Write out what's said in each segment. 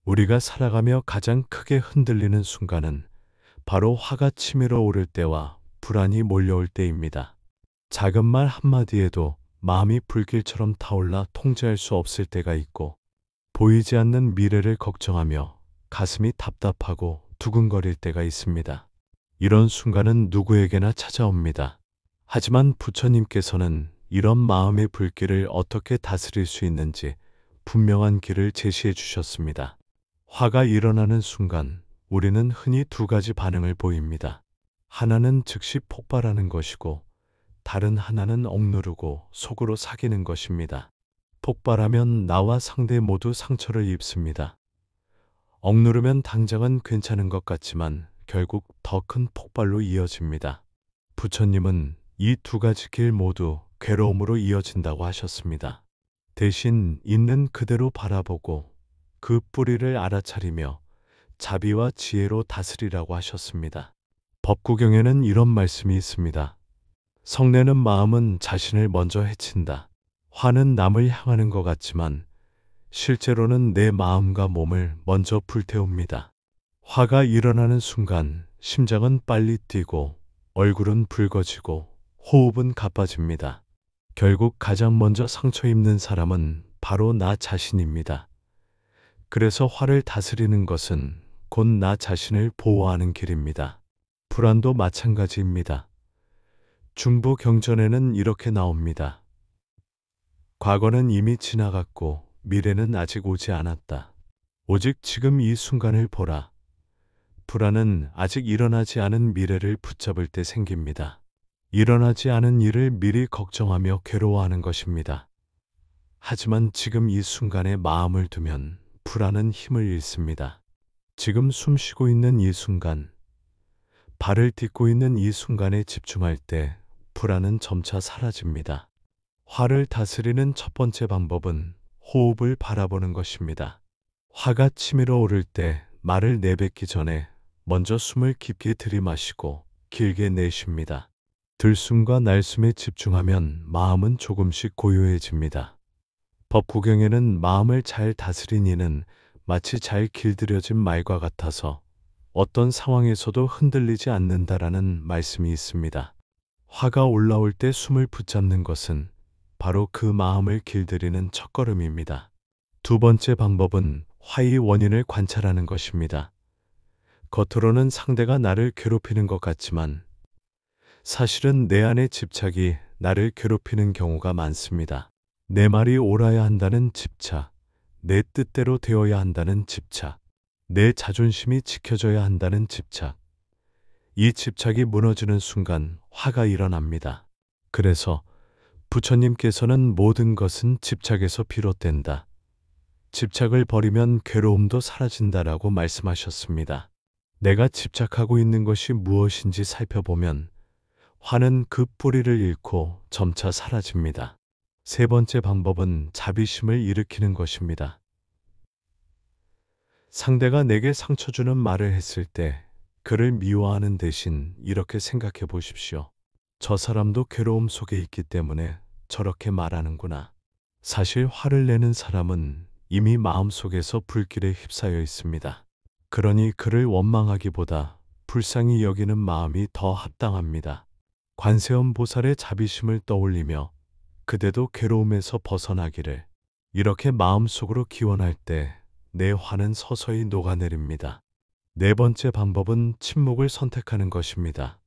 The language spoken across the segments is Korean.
우리가 살아가며 가장 크게 흔들리는 순간은 바로 화가 치밀어 오를 때와 불안이 몰려올 때입니다. 작은 말 한마디에도 마음이 불길처럼 타올라 통제할 수 없을 때가 있고, 보이지 않는 미래를 걱정하며 가슴이 답답하고 두근거릴 때가 있습니다. 이런 순간은 누구에게나 찾아옵니다. 하지만 부처님께서는 이런 마음의 불길을 어떻게 다스릴 수 있는지 분명한 길을 제시해 주셨습니다. 화가 일어나는 순간 우리는 흔히 두 가지 반응을 보입니다. 하나는 즉시 폭발하는 것이고, 다른 하나는 억누르고 속으로 사귀는 것입니다. 폭발하면 나와 상대 모두 상처를 입습니다. 억누르면 당장은 괜찮은 것 같지만 결국 더 큰 폭발로 이어집니다. 부처님은 이 두 가지 길 모두 괴로움으로 이어진다고 하셨습니다. 대신 있는 그대로 바라보고 그 뿌리를 알아차리며 자비와 지혜로 다스리라고 하셨습니다. 법구경에는 이런 말씀이 있습니다. 성내는 마음은 자신을 먼저 해친다. 화는 남을 향하는 것 같지만 실제로는 내 마음과 몸을 먼저 불태웁니다. 화가 일어나는 순간 심장은 빨리 뛰고 얼굴은 붉어지고 호흡은 가빠집니다. 결국 가장 먼저 상처 입는 사람은 바로 나 자신입니다. 그래서 화를 다스리는 것은 곧 나 자신을 보호하는 길입니다. 불안도 마찬가지입니다. 중부 경전에는 이렇게 나옵니다. 과거는 이미 지나갔고 미래는 아직 오지 않았다. 오직 지금 이 순간을 보라. 불안은 아직 일어나지 않은 미래를 붙잡을 때 생깁니다. 일어나지 않은 일을 미리 걱정하며 괴로워하는 것입니다. 하지만 지금 이 순간에 마음을 두면 불안은 힘을 잃습니다. 지금 숨 쉬고 있는 이 순간, 발을 딛고 있는 이 순간에 집중할 때 불안은 점차 사라집니다. 화를 다스리는 첫 번째 방법은 호흡을 바라보는 것입니다. 화가 치밀어 오를 때 말을 내뱉기 전에 먼저 숨을 깊게 들이마시고 길게 내쉽니다. 들숨과 날숨에 집중하면 마음은 조금씩 고요해집니다. 법구경에는 마음을 잘 다스린 이는 마치 잘 길들여진 말과 같아서 어떤 상황에서도 흔들리지 않는다라는 말씀이 있습니다. 화가 올라올 때 숨을 붙잡는 것은 바로 그 마음을 길들이는 첫걸음입니다. 두 번째 방법은 화의 원인을 관찰하는 것입니다. 겉으로는 상대가 나를 괴롭히는 것 같지만 사실은 내 안의 집착이 나를 괴롭히는 경우가 많습니다. 내 말이 옳아야 한다는 집착, 내 뜻대로 되어야 한다는 집착, 내 자존심이 지켜져야 한다는 집착. 이 집착이 무너지는 순간 화가 일어납니다. 그래서 부처님께서는 모든 것은 집착에서 비롯된다. 집착을 버리면 괴로움도 사라진다라고 말씀하셨습니다. 내가 집착하고 있는 것이 무엇인지 살펴보면 화는 그 뿌리를 잃고 점차 사라집니다. 세 번째 방법은 자비심을 일으키는 것입니다. 상대가 내게 상처 주는 말을 했을 때 그를 미워하는 대신 이렇게 생각해 보십시오. 저 사람도 괴로움 속에 있기 때문에 저렇게 말하는구나. 사실 화를 내는 사람은 이미 마음속에서 불길에 휩싸여 있습니다. 그러니 그를 원망하기보다 불쌍히 여기는 마음이 더 합당합니다. 관세음 보살의 자비심을 떠올리며 그대도 괴로움에서 벗어나기를, 이렇게 마음속으로 기원할 때 내 화는 서서히 녹아내립니다. 네 번째 방법은 침묵을 선택하는 것입니다.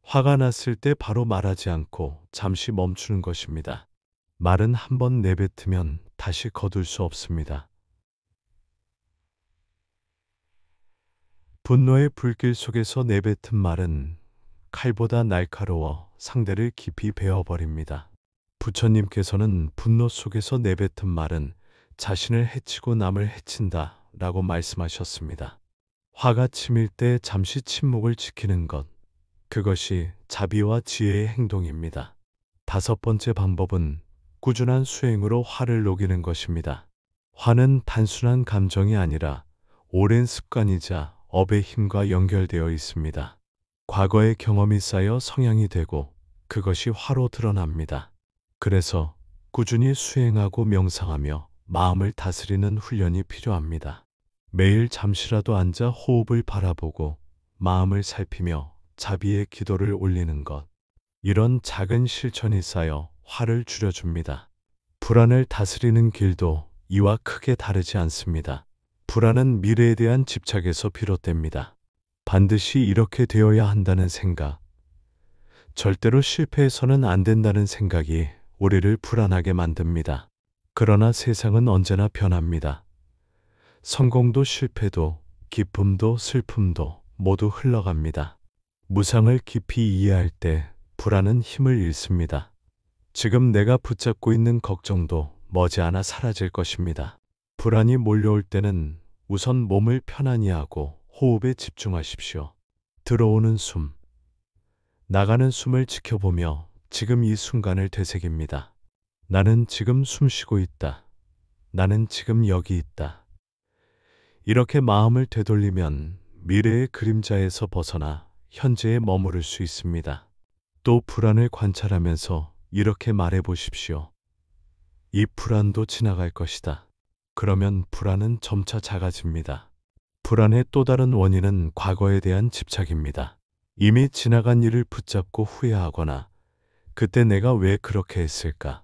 화가 났을 때 바로 말하지 않고 잠시 멈추는 것입니다. 말은 한번 내뱉으면 다시 거둘 수 없습니다. 분노의 불길 속에서 내뱉은 말은 칼보다 날카로워 상대를 깊이 베어버립니다. 부처님께서는 분노 속에서 내뱉은 말은 자신을 해치고 남을 해친다 라고 말씀하셨습니다. 화가 치밀 때 잠시 침묵을 지키는 것, 그것이 자비와 지혜의 행동입니다. 다섯 번째 방법은 꾸준한 수행으로 화를 녹이는 것입니다. 화는 단순한 감정이 아니라 오랜 습관이자 업의 힘과 연결되어 있습니다. 과거의 경험이 쌓여 성향이 되고 그것이 화로 드러납니다. 그래서 꾸준히 수행하고 명상하며 마음을 다스리는 훈련이 필요합니다. 매일 잠시라도 앉아 호흡을 바라보고 마음을 살피며 자비의 기도를 올리는 것. 이런 작은 실천이 쌓여 화를 줄여줍니다. 불안을 다스리는 길도 이와 크게 다르지 않습니다. 불안은 미래에 대한 집착에서 비롯됩니다. 반드시 이렇게 되어야 한다는 생각, 절대로 실패해서는 안 된다는 생각이 우리를 불안하게 만듭니다. 그러나 세상은 언제나 변합니다. 성공도 실패도, 기쁨도 슬픔도 모두 흘러갑니다. 무상을 깊이 이해할 때 불안은 힘을 잃습니다. 지금 내가 붙잡고 있는 걱정도 머지않아 사라질 것입니다. 불안이 몰려올 때는 우선 몸을 편안히 하고 호흡에 집중하십시오. 들어오는 숨, 나가는 숨을 지켜보며 지금 이 순간을 되새깁니다. 나는 지금 숨 쉬고 있다. 나는 지금 여기 있다. 이렇게 마음을 되돌리면 미래의 그림자에서 벗어나 현재에 머무를 수 있습니다. 또 불안을 관찰하면서 이렇게 말해 보십시오. 이 불안도 지나갈 것이다. 그러면 불안은 점차 작아집니다. 불안의 또 다른 원인은 과거에 대한 집착입니다. 이미 지나간 일을 붙잡고 후회하거나 그때 내가 왜 그렇게 했을까?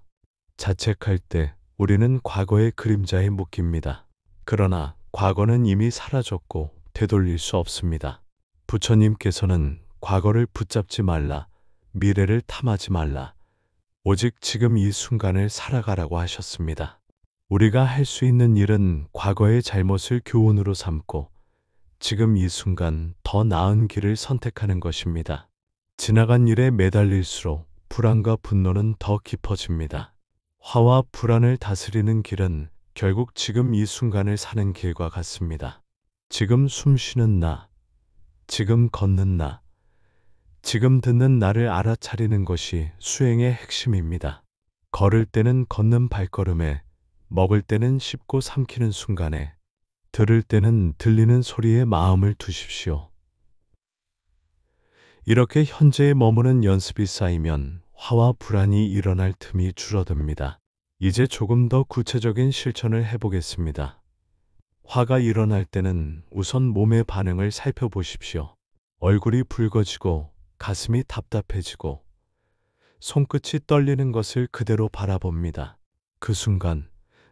자책할 때 우리는 과거의 그림자에 묶입니다. 그러나 과거는 이미 사라졌고 되돌릴 수 없습니다. 부처님께서는 과거를 붙잡지 말라, 미래를 탐하지 말라, 오직 지금 이 순간을 살아가라고 하셨습니다. 우리가 할 수 있는 일은 과거의 잘못을 교훈으로 삼고 지금 이 순간 더 나은 길을 선택하는 것입니다. 지나간 일에 매달릴수록 불안과 분노는 더 깊어집니다. 화와 불안을 다스리는 길은 결국 지금 이 순간을 사는 길과 같습니다. 지금 숨 쉬는 나, 지금 걷는 나, 지금 듣는 나를 알아차리는 것이 수행의 핵심입니다. 걸을 때는 걷는 발걸음에, 먹을 때는 씹고 삼키는 순간에, 들을 때는 들리는 소리에 마음을 두십시오. 이렇게 현재에 머무는 연습이 쌓이면 화와 불안이 일어날 틈이 줄어듭니다. 이제 조금 더 구체적인 실천을 해보겠습니다. 화가 일어날 때는 우선 몸의 반응을 살펴보십시오. 얼굴이 붉어지고 가슴이 답답해지고 손끝이 떨리는 것을 그대로 바라봅니다. 그 순간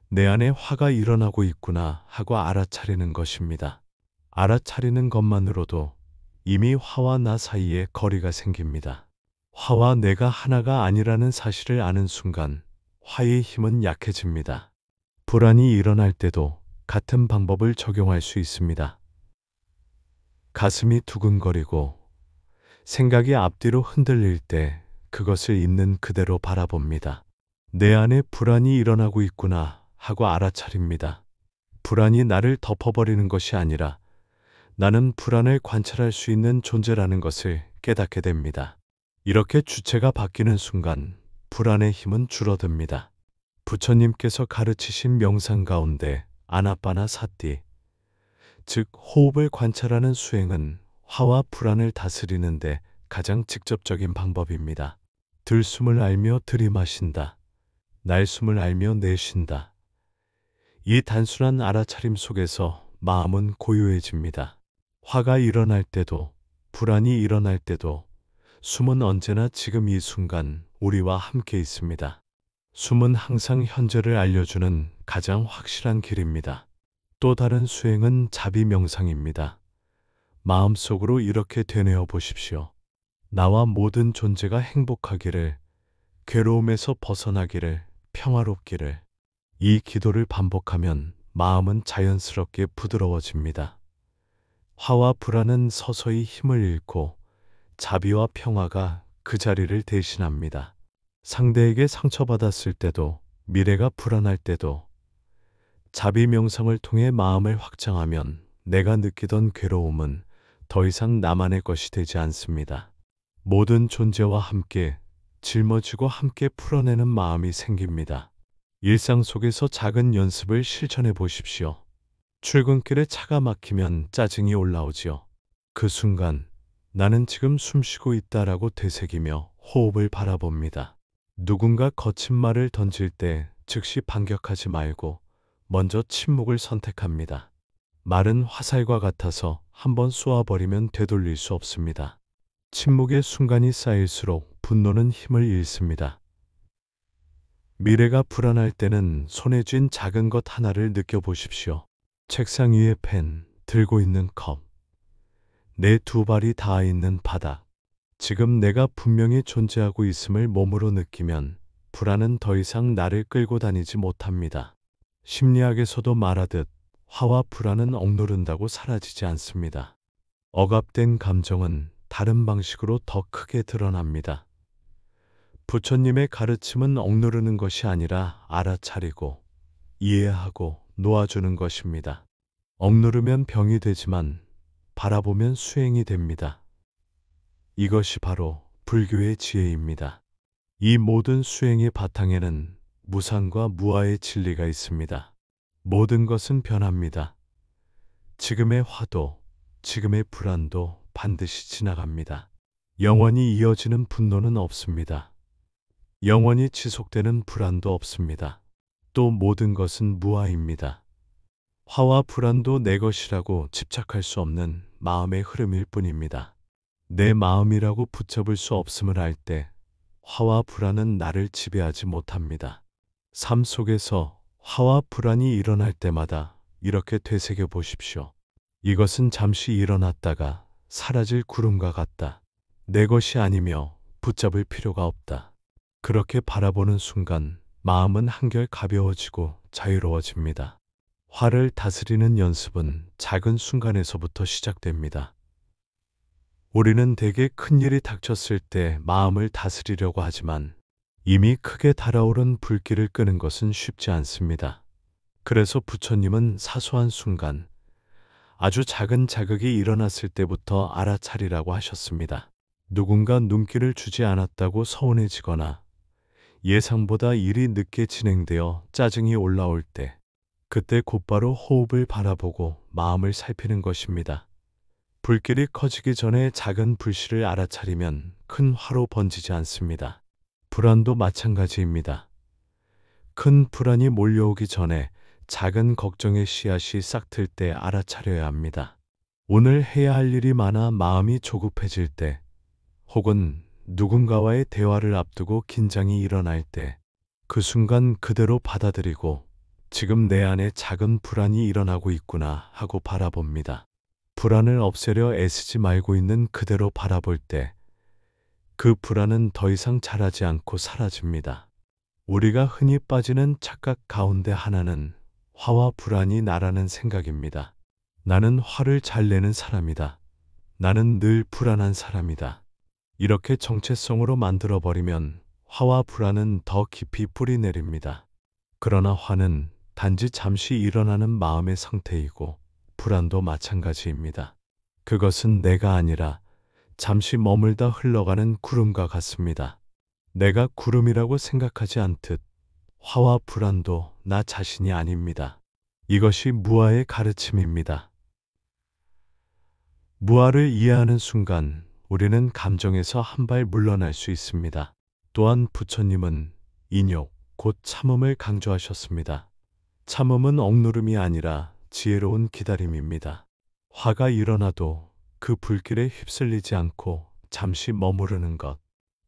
내 안에 화가 일어나고 있구나 하고 알아차리는 것입니다. 알아차리는 것만으로도 이미 화와 나 사이에 거리가 생깁니다. 화와 내가 하나가 아니라는 사실을 아는 순간 화의 힘은 약해집니다. 불안이 일어날 때도 같은 방법을 적용할 수 있습니다. 가슴이 두근거리고 생각이 앞뒤로 흔들릴 때 그것을 있는 그대로 바라봅니다. 내 안에 불안이 일어나고 있구나 하고 알아차립니다. 불안이 나를 덮어버리는 것이 아니라 나는 불안을 관찰할 수 있는 존재라는 것을 깨닫게 됩니다. 이렇게 주체가 바뀌는 순간 불안의 힘은 줄어듭니다. 부처님께서 가르치신 명상 가운데 아나빠나 사티, 즉 호흡을 관찰하는 수행은 화와 불안을 다스리는데 가장 직접적인 방법입니다. 들숨을 알며 들이마신다. 날숨을 알며 내쉰다. 이 단순한 알아차림 속에서 마음은 고요해집니다. 화가 일어날 때도 불안이 일어날 때도 숨은 언제나 지금 이 순간 우리와 함께 있습니다. 숨은 항상 현재를 알려주는 가장 확실한 길입니다. 또 다른 수행은 자비 명상입니다. 마음속으로 이렇게 되뇌어 보십시오. 나와 모든 존재가 행복하기를, 괴로움에서 벗어나기를, 평화롭기를. 이 기도를 반복하면 마음은 자연스럽게 부드러워집니다. 화와 불안은 서서히 힘을 잃고 자비와 평화가 그 자리를 대신합니다. 상대에게 상처받았을 때도, 미래가 불안할 때도 자비 명상을 통해 마음을 확장하면 내가 느끼던 괴로움은 더 이상 나만의 것이 되지 않습니다. 모든 존재와 함께 짊어지고 함께 풀어내는 마음이 생깁니다. 일상 속에서 작은 연습을 실천해 보십시오. 출근길에 차가 막히면 짜증이 올라오지요. 그 순간 나는 지금 숨 쉬고 있다라고 되새기며 호흡을 바라봅니다. 누군가 거친 말을 던질 때 즉시 반격하지 말고 먼저 침묵을 선택합니다. 말은 화살과 같아서 한번 쏘아버리면 되돌릴 수 없습니다. 침묵의 순간이 쌓일수록 분노는 힘을 잃습니다. 미래가 불안할 때는 손에 쥔 작은 것 하나를 느껴보십시오. 책상 위에 펜, 들고 있는 컵, 내 두 발이 닿아 있는 바닥. 지금 내가 분명히 존재하고 있음을 몸으로 느끼면 불안은 더 이상 나를 끌고 다니지 못합니다. 심리학에서도 말하듯 화와 불안은 억누른다고 사라지지 않습니다. 억압된 감정은 다른 방식으로 더 크게 드러납니다. 부처님의 가르침은 억누르는 것이 아니라 알아차리고 이해하고 놓아주는 것입니다. 억누르면 병이 되지만 바라보면 수행이 됩니다. 이것이 바로 불교의 지혜입니다. 이 모든 수행의 바탕에는 무상과 무아의 진리가 있습니다. 모든 것은 변합니다. 지금의 화도, 지금의 불안도 반드시 지나갑니다. 영원히 이어지는 분노는 없습니다. 영원히 지속되는 불안도 없습니다. 또 모든 것은 무아입니다. 화와 불안도 내 것이라고 집착할 수 없는 마음의 흐름일 뿐입니다. 내 마음이라고 붙잡을 수 없음을 알 때 화와 불안은 나를 지배하지 못합니다. 삶 속에서 화와 불안이 일어날 때마다 이렇게 되새겨 보십시오. 이것은 잠시 일어났다가 사라질 구름과 같다. 내 것이 아니며 붙잡을 필요가 없다. 그렇게 바라보는 순간 마음은 한결 가벼워지고 자유로워집니다. 화를 다스리는 연습은 작은 순간에서부터 시작됩니다. 우리는 대개 큰 일이 닥쳤을 때 마음을 다스리려고 하지만 이미 크게 달아오른 불길을 끄는 것은 쉽지 않습니다. 그래서 부처님은 사소한 순간, 아주 작은 자극이 일어났을 때부터 알아차리라고 하셨습니다. 누군가 눈길을 주지 않았다고 서운해지거나 예상보다 일이 늦게 진행되어 짜증이 올라올 때, 그때 곧바로 호흡을 바라보고 마음을 살피는 것입니다. 불길이 커지기 전에 작은 불씨를 알아차리면 큰 화로 번지지 않습니다. 불안도 마찬가지입니다. 큰 불안이 몰려오기 전에 작은 걱정의 씨앗이 싹틀 때 알아차려야 합니다. 오늘 해야 할 일이 많아 마음이 조급해질 때, 혹은 누군가와의 대화를 앞두고 긴장이 일어날 때, 그 순간 그대로 받아들이고 지금 내 안에 작은 불안이 일어나고 있구나 하고 바라봅니다. 불안을 없애려 애쓰지 말고 있는 그대로 바라볼 때, 그 불안은 더 이상 자라지 않고 사라집니다. 우리가 흔히 빠지는 착각 가운데 하나는 화와 불안이 나라는 생각입니다. 나는 화를 잘 내는 사람이다. 나는 늘 불안한 사람이다. 이렇게 정체성으로 만들어버리면 화와 불안은 더 깊이 뿌리 내립니다. 그러나 화는 단지 잠시 일어나는 마음의 상태이고 불안도 마찬가지입니다. 그것은 내가 아니라 잠시 머물다 흘러가는 구름과 같습니다. 내가 구름이라고 생각하지 않듯 화와 불안도 나 자신이 아닙니다. 이것이 무아의 가르침입니다. 무아를 이해하는 순간 우리는 감정에서 한 발 물러날 수 있습니다. 또한 부처님은 인욕, 곧 참음을 강조하셨습니다. 참음은 억누름이 아니라 지혜로운 기다림입니다. 화가 일어나도 그 불길에 휩쓸리지 않고 잠시 머무르는 것,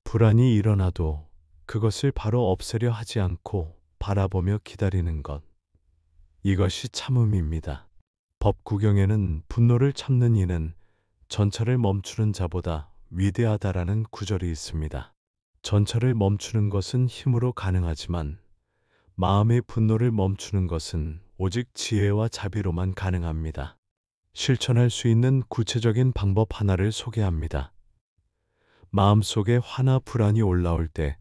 불안이 일어나도 그것을 바로 없애려 하지 않고 바라보며 기다리는 것, 이것이 참음입니다. 법구경에는 분노를 참는 이는 전차를 멈추는 자보다 위대하다라는 구절이 있습니다. 전차를 멈추는 것은 힘으로 가능하지만 마음의 분노를 멈추는 것은 오직 지혜와 자비로만 가능합니다. 실천할 수 있는 구체적인 방법 하나를 소개합니다. 마음속에 화나 불안이 올라올 때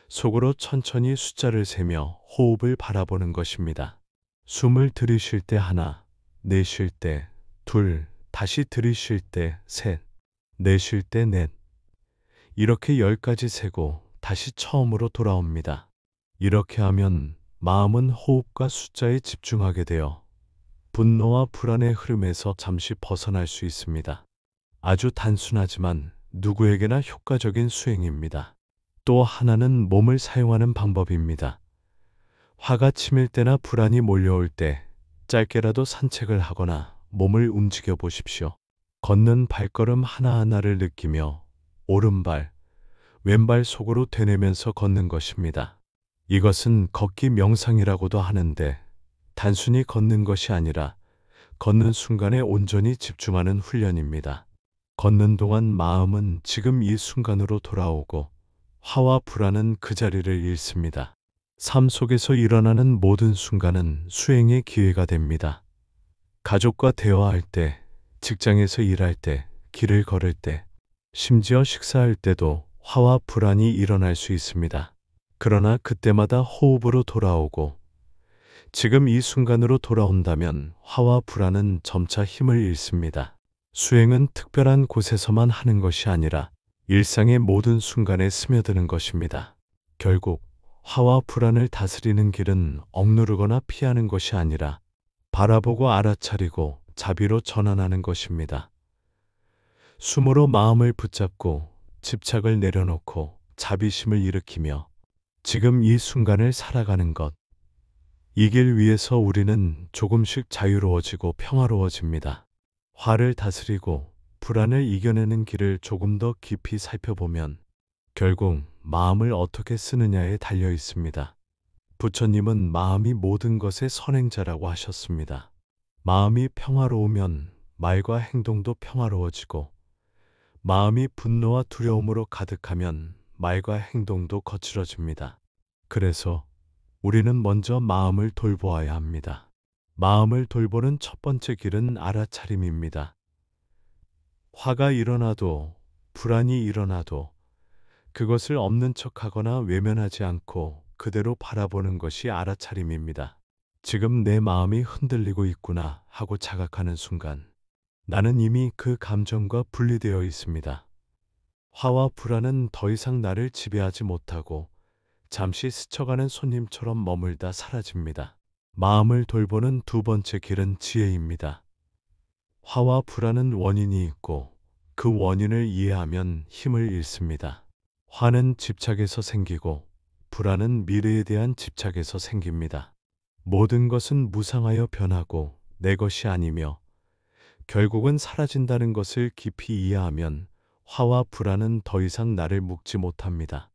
속으로 천천히 숫자를 세며 호흡을 바라보는 것입니다. 숨을 들이쉴 때 하나, 내쉴 때 둘, 다시 들이쉴 때 셋, 내쉴 때 넷. 이렇게 10가지 세고 다시 처음으로 돌아옵니다. 이렇게 하면 마음은 호흡과 숫자에 집중하게 되어 분노와 불안의 흐름에서 잠시 벗어날 수 있습니다. 아주 단순하지만 누구에게나 효과적인 수행입니다. 또 하나는 몸을 사용하는 방법입니다. 화가 치밀 때나 불안이 몰려올 때 짧게라도 산책을 하거나 몸을 움직여 보십시오. 걷는 발걸음 하나하나를 느끼며 오른발, 왼발 속으로 되뇌면서 걷는 것입니다. 이것은 걷기 명상이라고도 하는데 단순히 걷는 것이 아니라 걷는 순간에 온전히 집중하는 훈련입니다. 걷는 동안 마음은 지금 이 순간으로 돌아오고 화와 불안은 그 자리를 잃습니다. 삶 속에서 일어나는 모든 순간은 수행의 기회가 됩니다. 가족과 대화할 때, 직장에서 일할 때, 길을 걸을 때, 심지어 식사할 때도 화와 불안이 일어날 수 있습니다. 그러나 그때마다 호흡으로 돌아오고 지금 이 순간으로 돌아온다면 화와 불안은 점차 힘을 잃습니다. 수행은 특별한 곳에서만 하는 것이 아니라 일상의 모든 순간에 스며드는 것입니다. 결국 화와 불안을 다스리는 길은 억누르거나 피하는 것이 아니라 바라보고 알아차리고 자비로 전환하는 것입니다. 숨으로 마음을 붙잡고 집착을 내려놓고 자비심을 일으키며 지금 이 순간을 살아가는 것. 이 길 위에서 우리는 조금씩 자유로워지고 평화로워집니다. 화를 다스리고 불안을 이겨내는 길을 조금 더 깊이 살펴보면 결국 마음을 어떻게 쓰느냐에 달려 있습니다. 부처님은 마음이 모든 것의 선행자라고 하셨습니다. 마음이 평화로우면 말과 행동도 평화로워지고 마음이 분노와 두려움으로 가득하면 말과 행동도 거칠어집니다. 그래서 우리는 먼저 마음을 돌보아야 합니다. 마음을 돌보는 첫 번째 길은 알아차림입니다. 화가 일어나도 불안이 일어나도 그것을 없는 척하거나 외면하지 않고 그대로 바라보는 것이 알아차림입니다. 지금 내 마음이 흔들리고 있구나 하고 자각하는 순간 나는 이미 그 감정과 분리되어 있습니다. 화와 불안은 더 이상 나를 지배하지 못하고 잠시 스쳐가는 손님처럼 머물다 사라집니다. 마음을 돌보는 두 번째 길은 지혜입니다. 화와 불안은 원인이 있고 그 원인을 이해하면 힘을 잃습니다. 화는 집착에서 생기고 불안은 미래에 대한 집착에서 생깁니다. 모든 것은 무상하여 변하고 내 것이 아니며 결국은 사라진다는 것을 깊이 이해하면 화와 불안은 더 이상 나를 묶지 못합니다.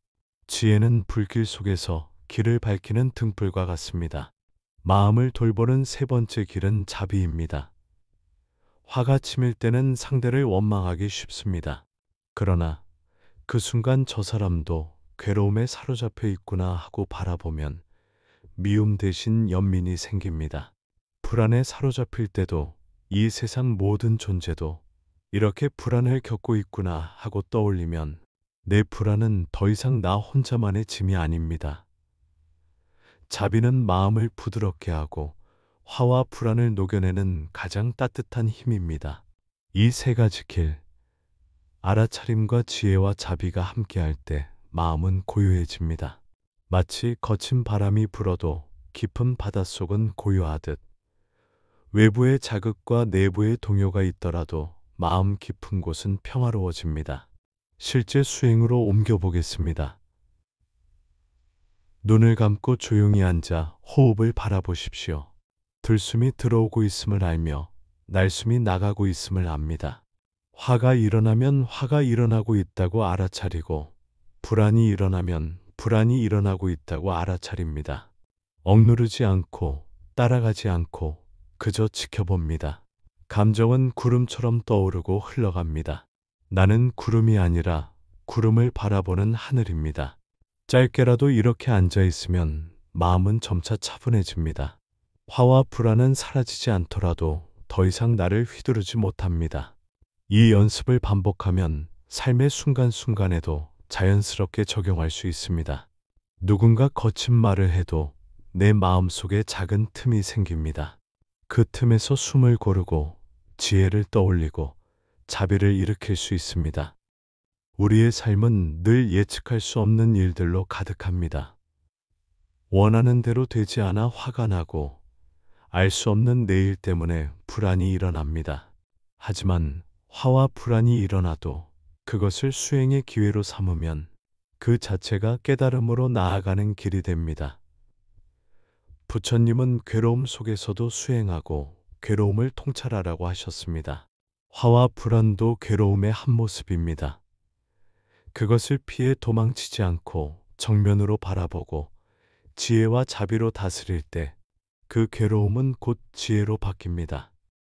지혜는 불길 속에서 길을 밝히는 등불과 같습니다. 마음을 돌보는 세 번째 길은 자비입니다. 화가 치밀 때는 상대를 원망하기 쉽습니다. 그러나 그 순간 저 사람도 괴로움에 사로잡혀 있구나 하고 바라보면 미움 대신 연민이 생깁니다. 불안에 사로잡힐 때도 이 세상 모든 존재도 이렇게 불안을 겪고 있구나 하고 떠올리면 내 불안은 더 이상 나 혼자만의 짐이 아닙니다. 자비는 마음을 부드럽게 하고 화와 불안을 녹여내는 가장 따뜻한 힘입니다. 이 세 가지 길, 알아차림과 지혜와 자비가 함께할 때 마음은 고요해집니다. 마치 거친 바람이 불어도 깊은 바닷속은 고요하듯 외부의 자극과 내부의 동요가 있더라도 마음 깊은 곳은 평화로워집니다. 실제 수행으로 옮겨보겠습니다. 눈을 감고 조용히 앉아 호흡을 바라보십시오. 들숨이 들어오고 있음을 알며 날숨이 나가고 있음을 압니다. 화가 일어나면 화가 일어나고 있다고 알아차리고 불안이 일어나면 불안이 일어나고 있다고 알아차립니다. 억누르지 않고 따라가지 않고 그저 지켜봅니다. 감정은 구름처럼 떠오르고 흘러갑니다. 나는 구름이 아니라 구름을 바라보는 하늘입니다. 짧게라도 이렇게 앉아 있으면 마음은 점차 차분해집니다. 화와 불안은 사라지지 않더라도 더 이상 나를 휘두르지 못합니다. 이 연습을 반복하면 삶의 순간순간에도 자연스럽게 적용할 수 있습니다. 누군가 거친 말을 해도 내 마음속에 작은 틈이 생깁니다. 그 틈에서 숨을 고르고 지혜를 떠올리고 자비를 일으킬 수 있습니다. 우리의 삶은 늘 예측할 수 없는 일들로 가득합니다. 원하는 대로 되지 않아 화가 나고 알 수 없는 내일 때문에 불안이 일어납니다. 하지만 화와 불안이 일어나도 그것을 수행의 기회로 삼으면 그 자체가 깨달음으로 나아가는 길이 됩니다. 부처님은 괴로움 속에서도 수행하고 괴로움을 통찰하라고 하셨습니다. 화와 불안도 괴로움의 한 모습입니다. 그것을 피해 도망치지 않고 정면으로 바라보고 지혜와 자비로 다스릴 때 그 괴로움은 곧 지혜로 바뀝니다.